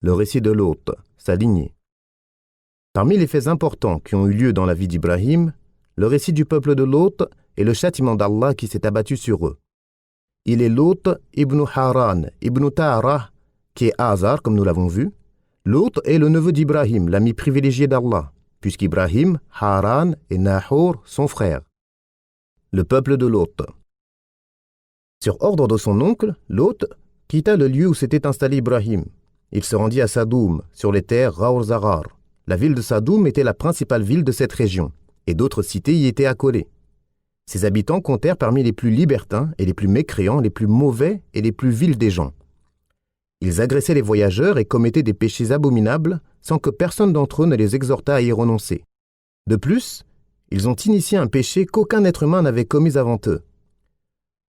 Le récit de Lot, sa lignée. Parmi les faits importants qui ont eu lieu dans la vie d'Ibrahim, le récit du peuple de Lot et le châtiment d'Allah qui s'est abattu sur eux. Il est Lot ibn Haran ibn Ta'arah, qui est Azar, comme nous l'avons vu. Lot est le neveu d'Ibrahim, l'ami privilégié d'Allah, puisqu'Ibrahim, Haran et Nahor sont frères. Le peuple de Lot. Sur ordre de son oncle, Lot quitta le lieu où s'était installé Ibrahim. Il se rendit à Sadoum, sur les terres Raour-Zarar. La ville de Sadoum était la principale ville de cette région, et d'autres cités y étaient accolées. Ses habitants comptèrent parmi les plus libertins et les plus mécréants, les plus mauvais et les plus vils des gens. Ils agressaient les voyageurs et commettaient des péchés abominables sans que personne d'entre eux ne les exhortât à y renoncer. De plus, ils ont initié un péché qu'aucun être humain n'avait commis avant eux.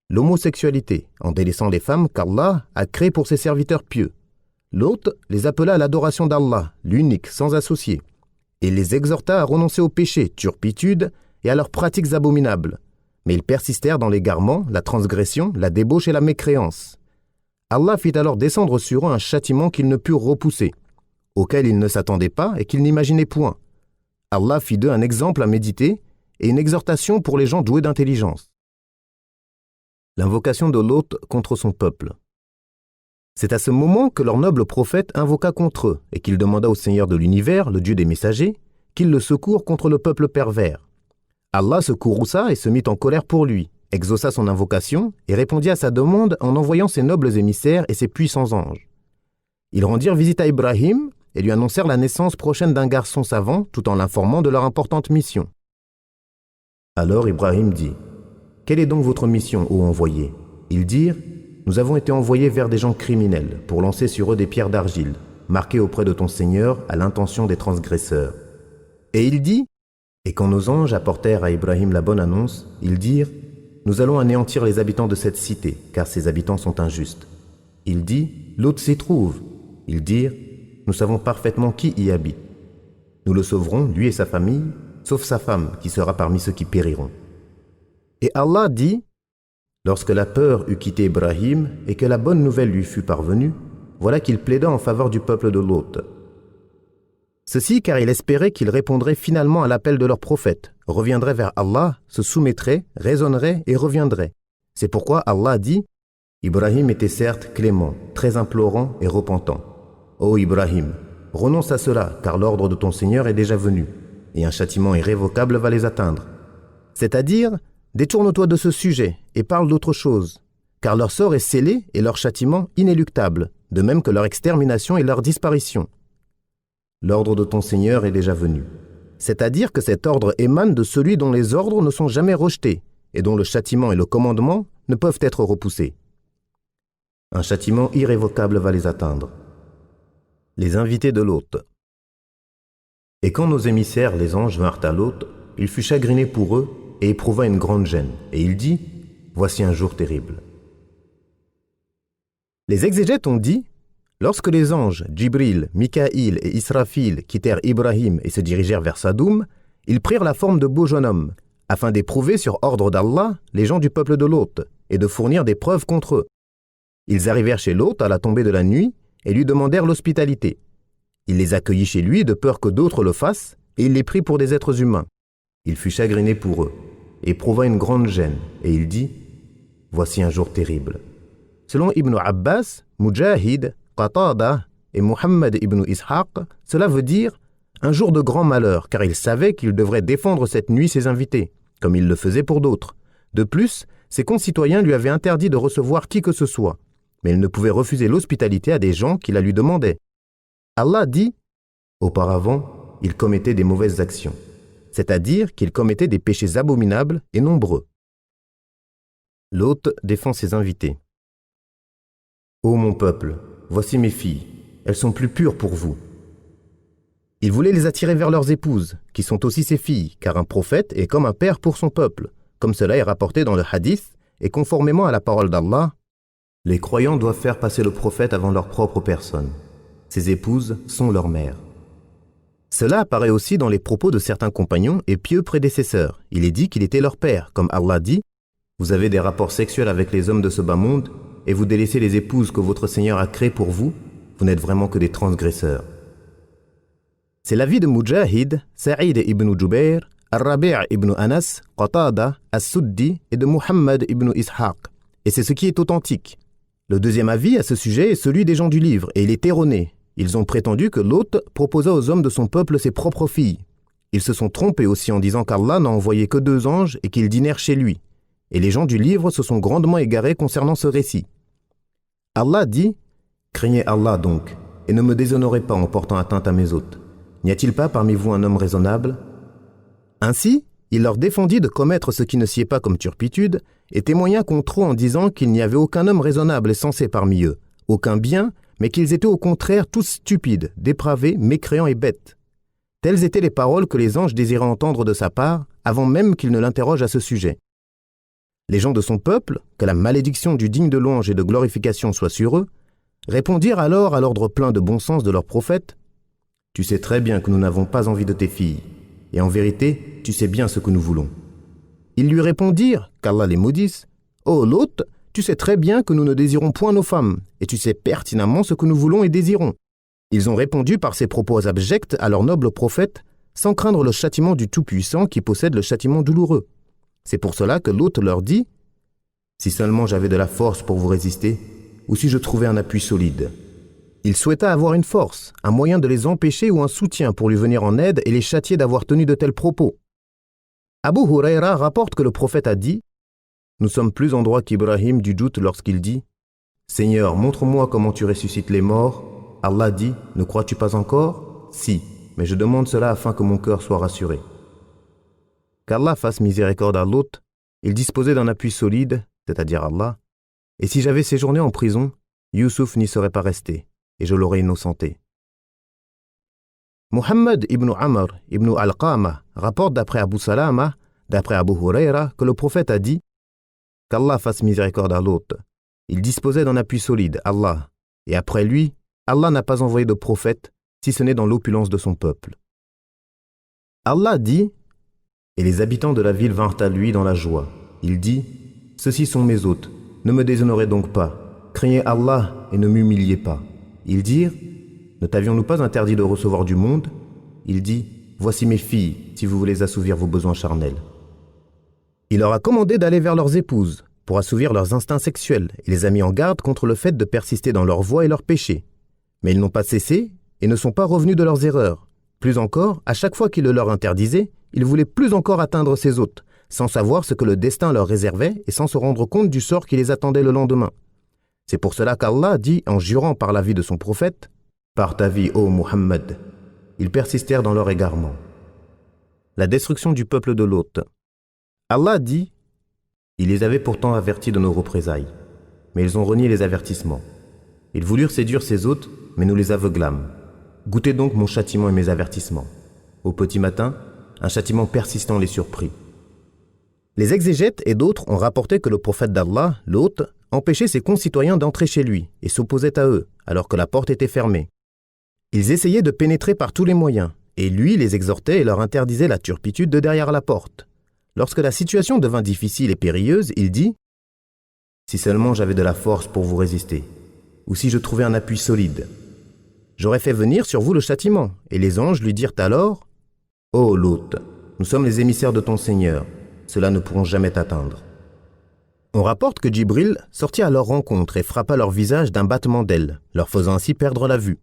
L'homosexualité, en délaissant les femmes qu'Allah a créées pour ses serviteurs pieux. Lot les appela à l'adoration d'Allah, l'unique, sans associé, et les exhorta à renoncer au péché, turpitude et à leurs pratiques abominables. Mais ils persistèrent dans l'égarement, la transgression, la débauche et la mécréance. Allah fit alors descendre sur eux un châtiment qu'ils ne purent repousser, auquel ils ne s'attendaient pas et qu'ils n'imaginaient point. Allah fit d'eux un exemple à méditer et une exhortation pour les gens doués d'intelligence. L'invocation de Lot contre son peuple. C'est à ce moment que leur noble prophète invoqua contre eux et qu'il demanda au Seigneur de l'univers, le Dieu des messagers, qu'il le secoure contre le peuple pervers. Allah se courrouça et se mit en colère pour lui, exauça son invocation et répondit à sa demande en envoyant ses nobles émissaires et ses puissants anges. Ils rendirent visite à Ibrahim et lui annoncèrent la naissance prochaine d'un garçon savant tout en l'informant de leur importante mission. Alors Ibrahim dit : « Quelle est donc votre mission, ô envoyé ?» Ils dirent : « Nous avons été envoyés vers des gens criminels pour lancer sur eux des pierres d'argile, marquées auprès de ton Seigneur à l'intention des transgresseurs. » Et il dit : « Et quand nos anges apportèrent à Ibrahim la bonne annonce, ils dirent : Nous allons anéantir les habitants de cette cité, car ses habitants sont injustes. » Il dit : « L'autre s'y trouve. » Ils dirent : « Nous savons parfaitement qui y habite. Nous le sauverons, lui et sa famille, sauf sa femme, qui sera parmi ceux qui périront. » Et Allah dit : lorsque la peur eut quitté Ibrahim et que la bonne nouvelle lui fut parvenue, voilà qu'il plaida en faveur du peuple de Lot. Ceci car il espérait qu'ils répondraient finalement à l'appel de leur prophète, reviendraient vers Allah, se soumettraient, raisonneraient et reviendraient. C'est pourquoi Allah dit : Ibrahim était certes clément, très implorant et repentant. Ô Ibrahim, renonce à cela, car l'ordre de ton Seigneur est déjà venu, et un châtiment irrévocable va les atteindre. C'est-à-dire, détourne-toi de ce sujet et parle d'autre chose, car leur sort est scellé et leur châtiment inéluctable, de même que leur extermination et leur disparition. L'ordre de ton Seigneur est déjà venu. C'est-à-dire que cet ordre émane de celui dont les ordres ne sont jamais rejetés et dont le châtiment et le commandement ne peuvent être repoussés. Un châtiment irrévocable va les atteindre. Les invités de Lot. Et quand nos émissaires, les anges, vinrent à Lot, il fut chagriné pour eux et éprouva une grande gêne. Et il dit : voici un jour terrible. Les exégètes ont dit : lorsque les anges, Djibril, Mikaïl et Israfil quittèrent Ibrahim et se dirigèrent vers Sadoum, ils prirent la forme de beaux jeunes hommes, afin d'éprouver sur ordre d'Allah les gens du peuple de Lot et de fournir des preuves contre eux. Ils arrivèrent chez Lot à la tombée de la nuit et lui demandèrent l'hospitalité. Il les accueillit chez lui de peur que d'autres le fassent et il les prit pour des êtres humains. Il fut chagriné pour eux, éprouva une grande gêne et il dit : voici un jour terrible. Selon Ibn Abbas, Mujahid, Qatada et Muhammad ibn Ishaq, cela veut dire un jour de grand malheur, car il savait qu'il devrait défendre cette nuit ses invités, comme il le faisait pour d'autres. De plus, ses concitoyens lui avaient interdit de recevoir qui que ce soit, mais il ne pouvait refuser l'hospitalité à des gens qui la lui demandaient. Allah dit : auparavant, il commettait des mauvaises actions, c'est-à-dire qu'il commettait des péchés abominables et nombreux. Lot défend ses invités. Ô mon peuple, voici mes filles, elles sont plus pures pour vous. Il voulait les attirer vers leurs épouses, qui sont aussi ses filles, car un prophète est comme un père pour son peuple, comme cela est rapporté dans le hadith, et conformément à la parole d'Allah, les croyants doivent faire passer le prophète avant leur propre personne. Ses épouses sont leurs mères. Cela apparaît aussi dans les propos de certains compagnons et pieux prédécesseurs. Il est dit qu'il était leur père, comme Allah dit : vous avez des rapports sexuels avec les hommes de ce bas monde, et vous délaissez les épouses que votre Seigneur a créées pour vous, vous n'êtes vraiment que des transgresseurs. C'est l'avis de Mujahid, Sa'id ibn Jubayr, Al-Rabi' ibn Anas, Qatada, As-Suddi et de Muhammad ibn Ishaq. Et c'est ce qui est authentique. Le deuxième avis à ce sujet est celui des gens du livre, et il est erroné. Ils ont prétendu que Lot proposa aux hommes de son peuple ses propres filles. Ils se sont trompés aussi en disant qu'Allah n'a envoyé que 2 anges et qu'ils dînèrent chez lui. Et les gens du livre se sont grandement égarés concernant ce récit. Allah dit « Craignez Allah donc, et ne me déshonorez pas en portant atteinte à mes hôtes. N'y a-t-il pas parmi vous un homme raisonnable ?» Ainsi, il leur défendit de commettre ce qui ne sied pas comme turpitude et témoigna contre eux en disant qu'il n'y avait aucun homme raisonnable et sensé parmi eux, aucun bien, mais qu'ils étaient au contraire tous stupides, dépravés, mécréants et bêtes. Telles étaient les paroles que les anges désiraient entendre de sa part, avant même qu'ils ne l'interrogent à ce sujet. Les gens de son peuple, que la malédiction du digne de louange et de glorification soit sur eux, répondirent alors à l'ordre plein de bon sens de leur prophète « Tu sais très bien que nous n'avons pas envie de tes filles, et en vérité, tu sais bien ce que nous voulons. » Ils lui répondirent, qu'Allah les maudisse, « Ô Lot, tu sais très bien que nous ne désirons point nos femmes, et tu sais pertinemment ce que nous voulons et désirons. » Ils ont répondu par ces propos abjects à leur noble prophète, sans craindre le châtiment du Tout-Puissant qui possède le châtiment douloureux. C'est pour cela que Lot leur dit « Si seulement j'avais de la force pour vous résister, ou si je trouvais un appui solide. » Il souhaita avoir une force, un moyen de les empêcher ou un soutien pour lui venir en aide et les châtier d'avoir tenu de tels propos. Abu Huraira rapporte que le prophète a dit « Nous sommes plus en droit qu'Ibrahim du doute lorsqu'il dit « Seigneur, montre-moi comment tu ressuscites les morts. » Allah dit « Ne crois-tu pas encore ? Si, mais je demande cela afin que mon cœur soit rassuré. » Qu'Allah fasse miséricorde à Lot, il disposait d'un appui solide, c'est-à-dire Allah, et si j'avais séjourné en prison, Youssouf n'y serait pas resté, et je l'aurais innocenté. Muhammad ibn Amr ibn Al-Qama rapporte d'après Abu Salama, d'après Abu Huraira, que le prophète a dit « Qu'Allah fasse miséricorde à Lot. Il disposait d'un appui solide, Allah, et après lui, Allah n'a pas envoyé de prophète, si ce n'est dans l'opulence de son peuple. » Allah dit « Et les habitants de la ville vinrent à lui dans la joie. Il dit « Ceux-ci sont mes hôtes, ne me déshonorez donc pas, craignez Allah et ne m'humiliez pas. » Ils dirent « Ne t'avions-nous pas interdit de recevoir du monde ?» Il dit « Voici mes filles, si vous voulez assouvir vos besoins charnels. » Il leur a commandé d'aller vers leurs épouses, pour assouvir leurs instincts sexuels, et les a mis en garde contre le fait de persister dans leurs voies et leurs péchés. Mais ils n'ont pas cessé et ne sont pas revenus de leurs erreurs. Plus encore, à chaque fois qu'il le leur interdisait, ils voulaient plus encore atteindre ses hôtes, sans savoir ce que le destin leur réservait et sans se rendre compte du sort qui les attendait le lendemain. C'est pour cela qu'Allah dit, en jurant par la vie de son prophète, « Par ta vie, ô Muhammad !» Ils persistèrent dans leur égarement. La destruction du peuple de Lot. Allah dit, « Ils les avaient pourtant avertis de nos représailles, mais ils ont renié les avertissements. Ils voulurent séduire ses hôtes, mais nous les aveuglâmes. Goûtez donc mon châtiment et mes avertissements. Au petit matin, un châtiment persistant les surprit. » Les exégètes et d'autres ont rapporté que le prophète d'Allah, Lot, empêchait ses concitoyens d'entrer chez lui et s'opposait à eux, alors que la porte était fermée. Ils essayaient de pénétrer par tous les moyens, et lui les exhortait et leur interdisait la turpitude de derrière la porte. Lorsque la situation devint difficile et périlleuse, il dit « Si seulement j'avais de la force pour vous résister, ou si je trouvais un appui solide, j'aurais fait venir sur vous le châtiment. » Et les anges lui dirent alors « Ô Lot, nous sommes les émissaires de ton Seigneur, ceux-là ne pourront jamais t'atteindre. » On rapporte que Djibril sortit à leur rencontre et frappa leur visage d'un battement d'ailes, leur faisant ainsi perdre la vue.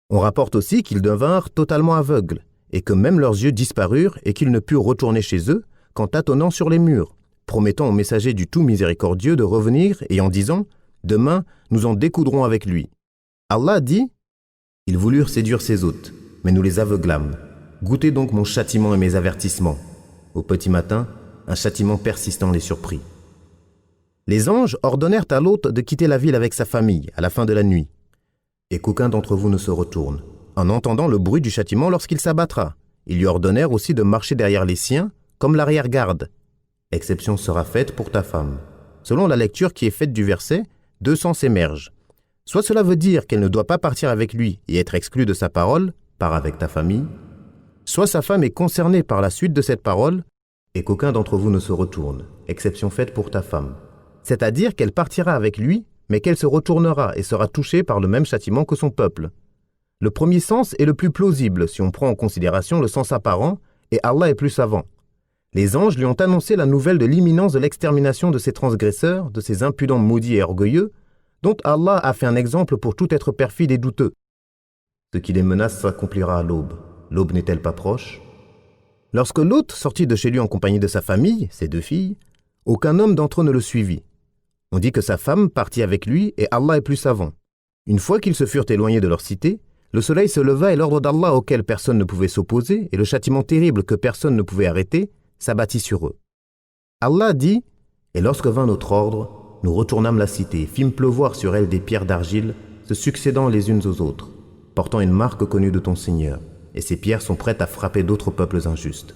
On rapporte aussi qu'ils devinrent totalement aveugles, et que même leurs yeux disparurent et qu'ils ne purent retourner chez eux qu'en tâtonnant sur les murs, promettant au messager du tout miséricordieux de revenir et en disant « Demain, nous en découdrons avec lui. » Allah dit « Ils voulurent séduire ses hôtes, mais nous les aveuglâmes. Goûtez donc mon châtiment et mes avertissements. » Au petit matin, un châtiment persistant les surprit. Les anges ordonnèrent à Lot de quitter la ville avec sa famille à la fin de la nuit, et qu'aucun d'entre vous ne se retourne, en entendant le bruit du châtiment lorsqu'il s'abattra. Ils lui ordonnèrent aussi de marcher derrière les siens, comme l'arrière-garde. Exception sera faite pour ta femme. Selon la lecture qui est faite du verset, 2 sens émergent. Soit cela veut dire qu'elle ne doit pas partir avec lui et être exclue de sa parole, pars avec ta famille, soit sa femme est concernée par la suite de cette parole, et qu'aucun d'entre vous ne se retourne, exception faite pour ta femme. C'est-à-dire qu'elle partira avec lui, mais qu'elle se retournera et sera touchée par le même châtiment que son peuple. Le premier sens est le plus plausible si on prend en considération le sens apparent, et Allah est plus savant. Les anges lui ont annoncé la nouvelle de l'imminence de l'extermination de ces transgresseurs, de ces impudents maudits et orgueilleux, dont Allah a fait un exemple pour tout être perfide et douteux. Ce qui les menace s'accomplira à l'aube. L'aube n'est-elle pas proche? Lorsque Lot sortit de chez lui en compagnie de sa famille, ses 2 filles, aucun homme d'entre eux ne le suivit. On dit que sa femme partit avec lui et Allah est plus savant. Une fois qu'ils se furent éloignés de leur cité, le soleil se leva et l'ordre d'Allah auquel personne ne pouvait s'opposer et le châtiment terrible que personne ne pouvait arrêter s'abattit sur eux. Allah dit « Et lorsque vint notre ordre, nous retournâmes la cité et fîmes pleuvoir sur elle des pierres d'argile, se succédant les unes aux autres, portant une marque connue de ton Seigneur, et ces pierres sont prêtes à frapper d'autres peuples injustes. »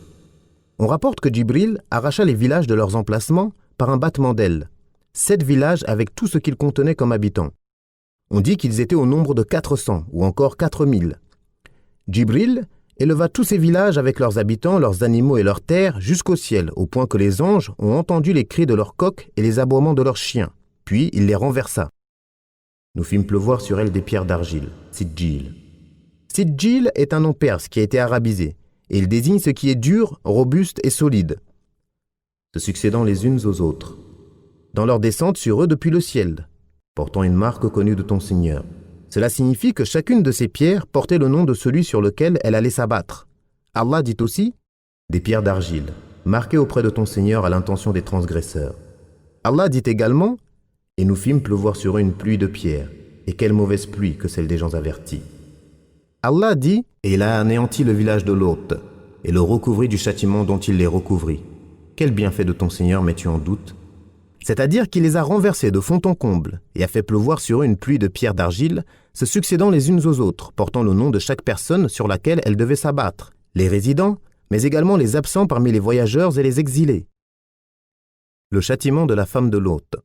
On rapporte que Djibril arracha les villages de leurs emplacements par un battement d'ailes, 7 villages avec tout ce qu'ils contenaient comme habitants. On dit qu'ils étaient au nombre de 400 ou encore 4000. Djibril éleva tous ces villages avec leurs habitants, leurs animaux et leurs terres jusqu'au ciel, au point que les anges ont entendu les cris de leurs coqs et les aboiements de leurs chiens. Puis il les renversa. Nous fîmes pleuvoir sur elles des pierres d'argile, Sijil. Sijil est un nom perse qui a été arabisé, et il désigne ce qui est dur, robuste et solide, se succédant les unes aux autres, dans leur descente sur eux depuis le ciel, portant une marque connue de ton Seigneur. Cela signifie que chacune de ces pierres portait le nom de celui sur lequel elle allait s'abattre. Allah dit aussi « des pierres d'argile, marquées auprès de ton Seigneur à l'intention des transgresseurs. » Allah dit également « et nous fîmes pleuvoir sur eux une pluie de pierres, et quelle mauvaise pluie que celle des gens avertis. » Allah dit « et il a anéanti le village de Lot, et le recouvrit du châtiment dont il les recouvrit. Quel bienfait de ton Seigneur mets-tu en doute ?» C'est-à-dire qu'il les a renversés de fond en comble et a fait pleuvoir sur eux une pluie de pierres d'argile, se succédant les unes aux autres, portant le nom de chaque personne sur laquelle elle devait s'abattre, les résidents, mais également les absents parmi les voyageurs et les exilés. Le châtiment de la femme de Lot.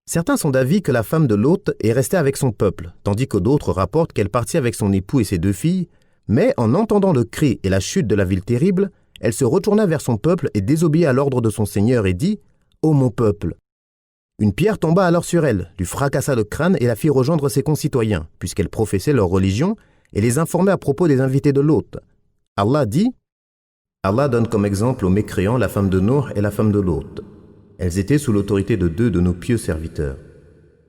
Certains sont d'avis que la femme de Lot est restée avec son peuple, tandis que d'autres rapportent qu'elle partit avec son époux et ses 2 filles, mais en entendant le cri et la chute de la ville terrible, elle se retourna vers son peuple et désobéit à l'ordre de son Seigneur et dit « Ô mon peuple !» Une pierre tomba alors sur elle, lui fracassa le crâne et la fit rejoindre ses concitoyens, puisqu'elle professait leur religion et les informait à propos des invités de Lot. Allah dit « Allah donne comme exemple aux mécréants la femme de Nour et la femme de Lot. Elles étaient sous l'autorité de 2 de nos pieux serviteurs.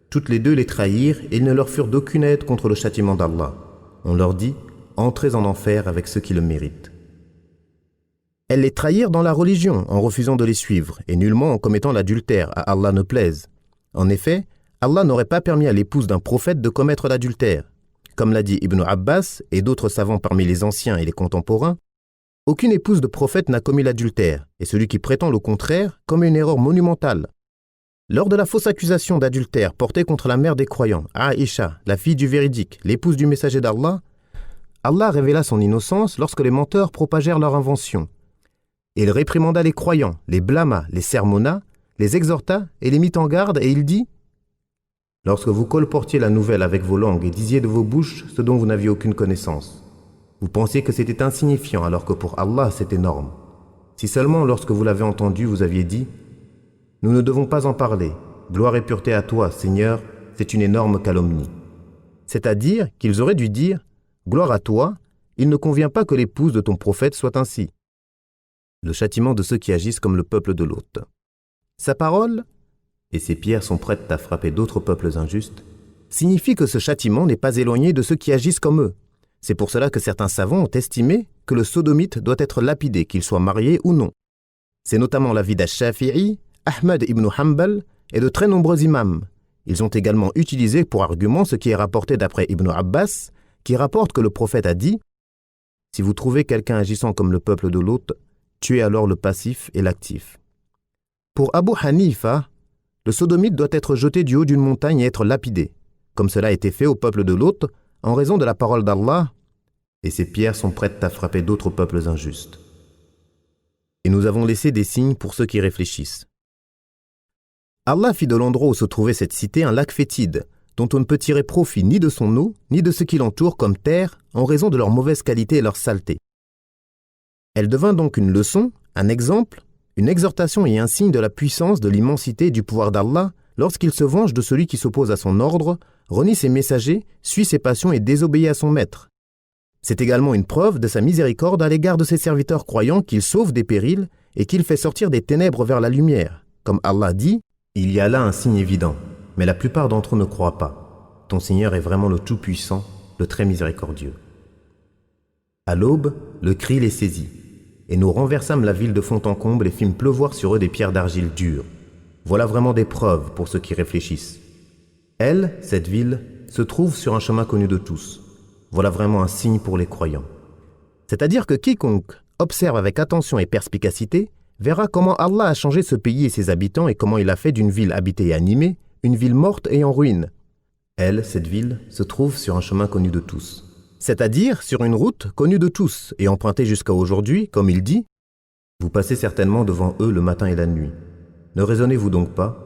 Toutes les 2 les trahirent et ils ne leur furent d'aucune aide contre le châtiment d'Allah. On leur dit « Entrez en enfer avec ceux qui le méritent. » Elles les trahirent dans la religion en refusant de les suivre et nullement en commettant l'adultère, à Allah ne plaise. En effet, Allah n'aurait pas permis à l'épouse d'un prophète de commettre l'adultère. Comme l'a dit Ibn Abbas et d'autres savants parmi les anciens et les contemporains, aucune épouse de prophète n'a commis l'adultère, et celui qui prétend le contraire commet une erreur monumentale. Lors de la fausse accusation d'adultère portée contre la mère des croyants, Aïcha, la fille du véridique, l'épouse du messager d'Allah, Allah révéla son innocence lorsque les menteurs propagèrent leur invention. Il réprimanda les croyants, les blâma, les sermonna, les exhorta et les mit en garde, et il dit « Lorsque vous colportiez la nouvelle avec vos langues et disiez de vos bouches ce dont vous n'aviez aucune connaissance, vous pensiez que c'était insignifiant alors que pour Allah c'est énorme. Si seulement lorsque vous l'avez entendu vous aviez dit « Nous ne devons pas en parler, gloire et pureté à toi, Seigneur, c'est une énorme calomnie. » C'est-à-dire qu'ils auraient dû dire « Gloire à toi, il ne convient pas que l'épouse de ton prophète soit ainsi. » Le châtiment de ceux qui agissent comme le peuple de Lot. Sa parole, et ces pierres sont prêtes à frapper d'autres peuples injustes, signifie que ce châtiment n'est pas éloigné de ceux qui agissent comme eux. C'est pour cela que certains savants ont estimé que le sodomite doit être lapidé, qu'il soit marié ou non. C'est notamment l'avis d'Ash-Shafi'i, Ahmad ibn Hanbal et de très nombreux imams. Ils ont également utilisé pour argument ce qui est rapporté d'après Ibn Abbas, qui rapporte que le prophète a dit « Si vous trouvez quelqu'un agissant comme le peuple de Lot, tuez alors le passif et l'actif. » Pour Abu Hanifa, le sodomite doit être jeté du haut d'une montagne et être lapidé, comme cela a été fait au peuple de Lot, en raison de la parole d'Allah, et ces pierres sont prêtes à frapper d'autres peuples injustes. Et nous avons laissé des signes pour ceux qui réfléchissent. Allah fit de l'endroit où se trouvait cette cité un lac fétide, dont on ne peut tirer profit ni de son eau, ni de ce qui l'entoure comme terre, en raison de leur mauvaise qualité et leur saleté. Elle devint donc une leçon, un exemple, une exhortation et un signe de la puissance, de l'immensité et du pouvoir d'Allah, lorsqu'il se venge de celui qui s'oppose à son ordre, renie ses messagers, suit ses passions et désobéit à son maître. C'est également une preuve de sa miséricorde à l'égard de ses serviteurs croyants qu'il sauve des périls et qu'il fait sortir des ténèbres vers la lumière. Comme Allah dit, « Il y a là un signe évident, mais la plupart d'entre eux ne croient pas. Ton Seigneur est vraiment le Tout-Puissant, le Très Miséricordieux. » À l'aube, le cri les saisit, et nous renversâmes la ville de fond en comble et fîmes pleuvoir sur eux des pierres d'argile dures. Voilà vraiment des preuves pour ceux qui réfléchissent. Elle, cette ville, se trouve sur un chemin connu de tous. Voilà vraiment un signe pour les croyants. C'est-à-dire que quiconque observe avec attention et perspicacité verra comment Allah a changé ce pays et ses habitants et comment il a fait d'une ville habitée et animée une ville morte et en ruine. Elle, cette ville, se trouve sur un chemin connu de tous. C'est-à-dire sur une route connue de tous et empruntée jusqu'à aujourd'hui, comme il dit, « Vous passez certainement devant eux le matin et la nuit. Ne raisonnez-vous donc pas ?»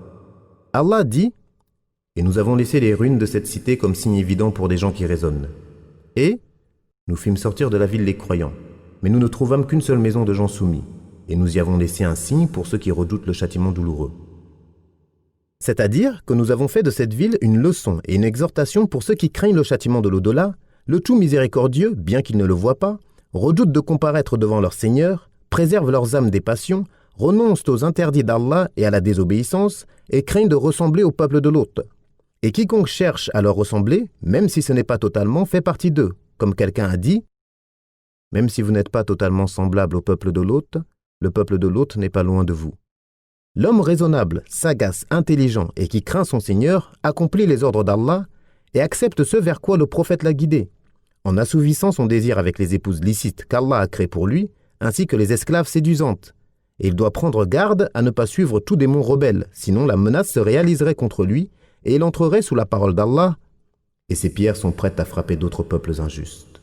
Allah dit, « Et nous avons laissé les ruines de cette cité comme signe évident pour des gens qui raisonnent. Et nous fîmes sortir de la ville les croyants, mais nous ne trouvâmes qu'une seule maison de gens soumis, et nous y avons laissé un signe pour ceux qui redoutent le châtiment douloureux. » C'est-à-dire que nous avons fait de cette ville une leçon et une exhortation pour ceux qui craignent le châtiment de l'au-delà. Le tout miséricordieux, bien qu'ils ne le voient pas, redoutent de comparaître devant leur Seigneur, préservent leurs âmes des passions, renoncent aux interdits d'Allah et à la désobéissance, et craignent de ressembler au peuple de Lot. Et quiconque cherche à leur ressembler, même si ce n'est pas totalement, fait partie d'eux. Comme quelqu'un a dit, « Même si vous n'êtes pas totalement semblable au peuple de Lot, le peuple de Lot n'est pas loin de vous. » L'homme raisonnable, sagace, intelligent et qui craint son Seigneur accomplit les ordres d'Allah et accepte ce vers quoi le prophète l'a guidé, en assouvissant son désir avec les épouses licites qu'Allah a créées pour lui, ainsi que les esclaves séduisantes. Et il doit prendre garde à ne pas suivre tout démon rebelle, sinon la menace se réaliserait contre lui et il entrerait sous la parole d'Allah, et ses pierres sont prêtes à frapper d'autres peuples injustes.